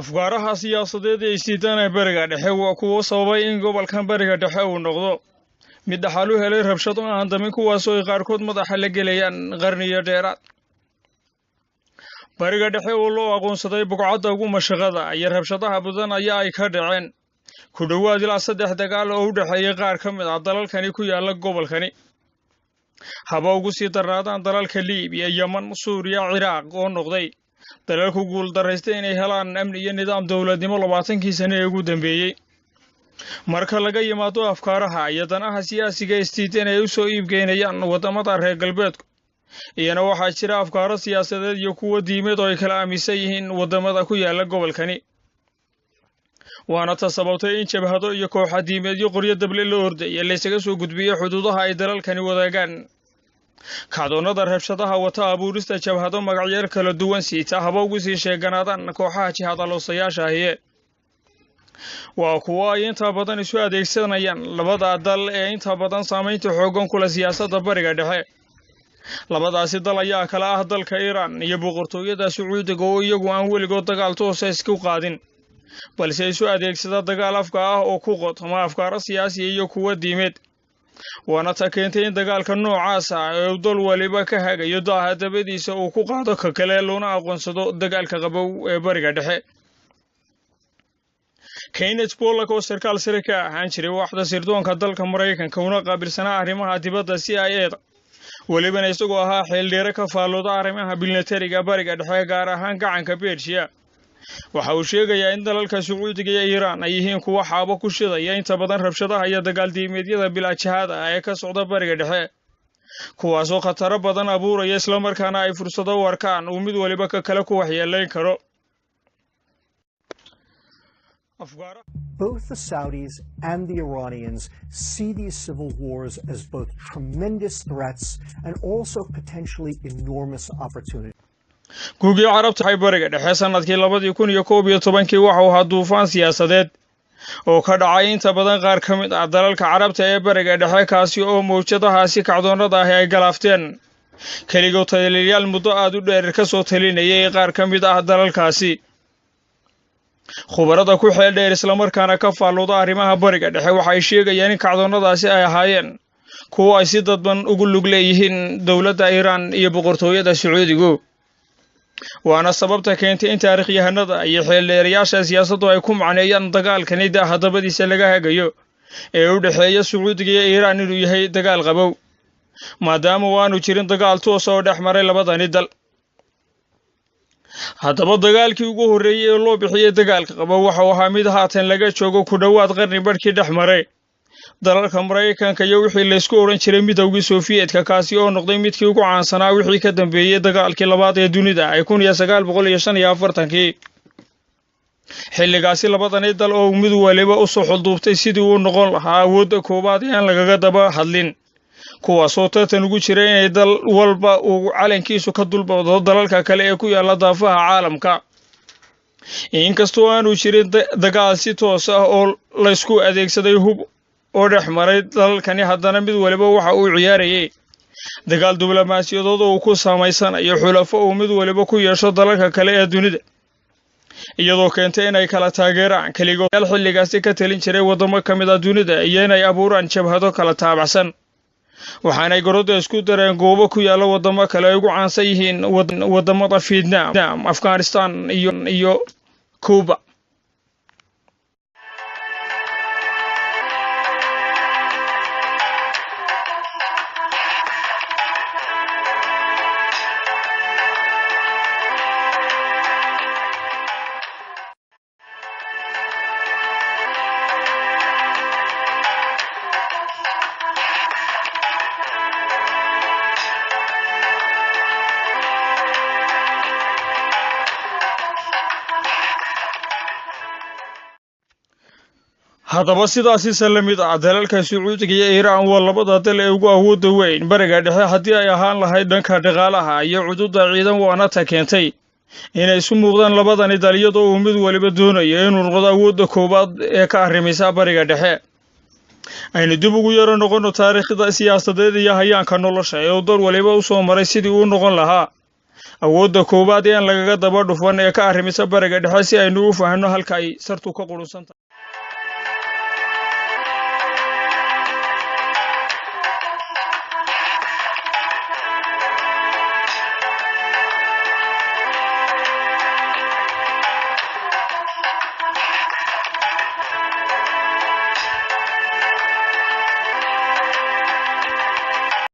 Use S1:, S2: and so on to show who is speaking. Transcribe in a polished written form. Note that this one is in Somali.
S1: afgaaraha siyaasadeed ee isdiidaanaya bariga dhexe waa kuwo sababay in gobolkan bariga dhexe uu noqdo mid dhaxal u helay rabshado aan damin kuwaasoo ay qaarkood madaxa la gelayaan qarniyo dheeraad. bariga dhexe oo loo aqoonsaday buqcadda ugu mashaqada iyo rabshadaha badan ayaa ay ka dhaceen ku dhowaad ilaa 3 dagaal oo u dhexeeyay qaar ka mid ah dalalkani ku yaala gobolkani. haba ugu sii darnaadaan dalalka Liibiya, Yemen, Suuriya, Ciraaq oo noqday dalalku guul daraystay inay helaan amni iyo nidaam dawladnimo 20 sano ee ugu dambeeyay. marka laga yimaado afkaaraha iyo danaha siyaasiga istiideen ay u soo iibgeynayaan wadamada reer galbeedku, iyana waxaa jira afkaaro siyaasadeed iyo kuwo diimeed oo ay kala aaminsan yihiin wadamada ku yaala gobolkani. waana ta sababtay in jabhado iyo kooxo diimeedyo qoryo dable la ordaya la isaga soo gudbiyo xuduudaha ay dalalkani wadaagaan. kacdoonada rabshadaha wata abuurista jabhado magacyo kala duwan siita haba ugu sii sheeganaadaan kooxaha jihadaloosayaasha ahiye waa kuwo ay inta badan isu adeegsanayaan labada dal ee inta badan saamaynta xooggan kula siyaasadda bariga dhexe. labadaasi dal ayaa kala ah dalka Iiraan iyo boqortooyada Sacuudiga oo iyagu aan weligood dagaal toos ah isku qaadin, balse isu adeegsada dagaal afka ah oo ku qotoma afkaaro siyaasi iyo kuwo diimeed. waana ta keentay in dagaalka noocaas ah ee dal waliba ka hagayo daahadabadiisa uu ku qaado ka kale loona aqoonsado dagaalka qabow ee bariga dhexe. Kenneth Pollock oo sarkaal sare ka ahaan jiray waaxda sirdoonka dalka Mareykanka una qaabilsanaa arrimaha dibadda CIA walibana isagoo ahaa xeeldheere ka faallooda arrimaha militariga bariga dhexe gaar ahaan gacanka Persia, waxa uu sheegayaa in dalalka Sacuudiga iyo Iiraan ay yihiin kuwa xaabo ku shidaya inta badan rabshadaha iyo dagaal diimeedyada bilaa jihada ee ka socda bariga dhexe, kuwaasoo khataro badan abuuraya isla markaana ay fursado u arkaan uu mid waliba ka kale ku waxyeelayn karo.
S2: Both the Saudis and the Iranians see these civil wars as both tremendous threats and also potentially enormous opportunities.
S1: Guugiga Carabta ay bariga dhexe sanadkii 2011 waxa uu ahaa duufaan siyaasadeed oo ka dhacay inta badan qaar ka mid ah dalalka Carabta ee bariga dhexe kaasi oo mowjadahaasi kacdoonada ah ay galaafteen kaligood taliyayaal muddo aad u dheer ka soo talinayay qaar ka mid ah dalalkaasi. khubarada ku xeel dheer isla markaana ka faallooda arrimaha bariga dhexe waxay sheegayaan in kacdoonadaasi ay ahaayeen kuwo ay si dadban ugu lug leeyihiin dowladda Iiraan iyo boqortooyada Sacuudigu. waana sababta keentay in taariikhyahanada iyo xeeldheerayaasha siyaasaddu ay ku macneeyaan dagaalkani daahadabadiisa laga hagayo ee u dhexeeya Sacuudiga iyo Iiraan inuu yahay dagaal qabow, maadaama aanu jirin dagaal toos ah oo dhex maray labadani dal. haddaba dagaalkii ugu horreeyay ee loo bixiyay dagaalka qabow waxa uu ahaa mid haatan laga joogo ku dhowaad qarni barhkii dhex maray dalalka Mareykanka iyo wixii la isku oran jiray midowgii Sofiyeetka, kaasi oo noqday midkii ugu caansanaa wixii ka dambeeyay dagaalkii labaad ee dunida ee 1945. xilligaasi labadani dal oo mid waliba u soo xulduubtay sidii uu noqon lahaa awoodda koobaad ee aan lagaga daba hadlin, kuwaasoo tartan ugu jiray inay dal walba uu calankiisu ka dulbado dalalka kale ee ku yaala daafaha caalamka. inkastoo aanu jirin dagaal si toos ah oo la isku adeegsaday hub oo dhex maray dalalkani, haddana mid waliba waxa uu ciyaarayay dagaal diblomaasiyadeed oo ku saameysanayo xulafo uu mid waliba ku yeesho dalalka kale ee dunida, iyadoo keentay inay kala taageeraan kaligood xilligaasi ka talin jiray wadamo ka mid ah dunida iyo inay abuuraan jabhado kala taabacsan. waxaanay garoodda isku dareen goobo ku yaala wadamo kale ay ugu caansan yihiin wadamada Vietnam, Afghanistan iyo Cuba. haddaba sidaasi salamid ah dalalka Sacuudiga iyo Iiraan waa labada dal ee ugu awoodda weyn bariga dhexe haddii ay ahaan lahayd dhanka dhaqaalaha iyo cududa ciidan, waana ta keentay inay isu muuqdaan labadani dal iyadoo uu mid waliba doonayo inuu noqdo awoodda koobaad ee ka arrimaysa bariga dhexe. aynu dib ugu yaro noqono taariikhda siyaasadeed iyo hayaanka nolosha ee dal waliba u soo maray sidii uu noqon lahaa awoodda koowaad ee aan lagaga daba dhufan ee ka arrimisa bariga dhexe si aynu u fahanno halka ay sartu ka qudhunsan tahay